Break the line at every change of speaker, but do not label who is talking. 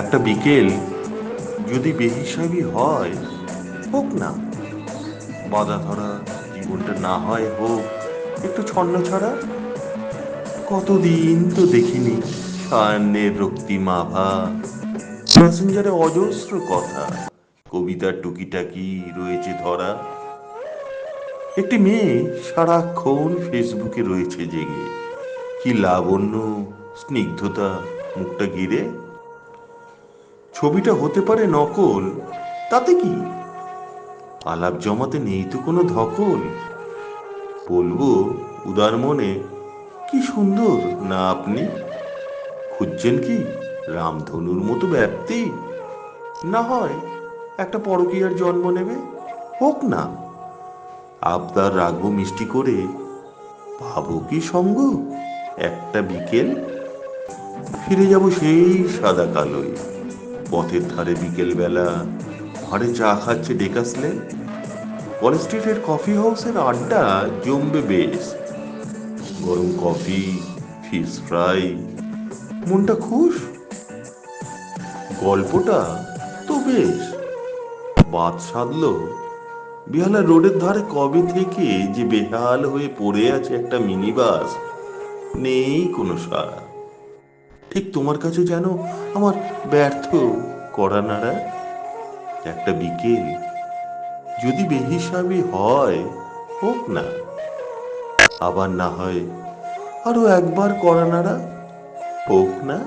একটা বিকেল যদি বেহিসাবি হয়, হোক না। বাঁধা ধরা জীবনটা না হয় হোক একটু ছন্ন ছাড়া। কতদিন তো দেখিনি সায়াহ্নের রক্তিম আভা, প্যাসেঞ্জারে অজস্র কথা, কবিতার টুকিটাকি রয়েছে ধরা। একটি মেয়ে সারাক্ষণ ফেসবুকে রয়েছে জেগে, কি লাবণ্য, স্নিগ্ধতা মুখটা ঘিরে। ছবিটা হতে পারে নকল, তাতে কি? আলাপ জমাতে নেই তো কোনো ধকল। বলবো উদার মনে, কি সুন্দর না আপনি। খুঁজছেন কি রামধনুর মতো ব্যাপ্তি, না হয় একটা পরকীয়ার জন্ম নেবে, হোক না। আবদার রাখবো মিষ্টি করে, ভাবো কি সঙ্গ একটা বিকেল। ফিরে যাব সেই সাদা কালোয়, পথের ধারে বিকেল বেলা, ঘরে চা খাচ্ছে ডেকাসলেন। কলেজ স্ট্রিটের কফি হাউসের আড্ডা জমবে বেশ, গরম কফি, ফিশ ফ্রাই, মনটা খুশ। গল্পটা তো বেশ বাদ সাধলো। বেহালা রোডের ধারে কবে থেকে যে বেহাল হয়ে পড়ে আছে একটা মিনি বাস, নেই কোনো সাড়া। ঠিক তোমার কাছে যেন আমার ব্যর্থ করা নাড়া। একটা বিকেল যদি বেহিসাবি হয়, হোক না। আবার না হয় আরো একবার করা নাড়া, হোক না।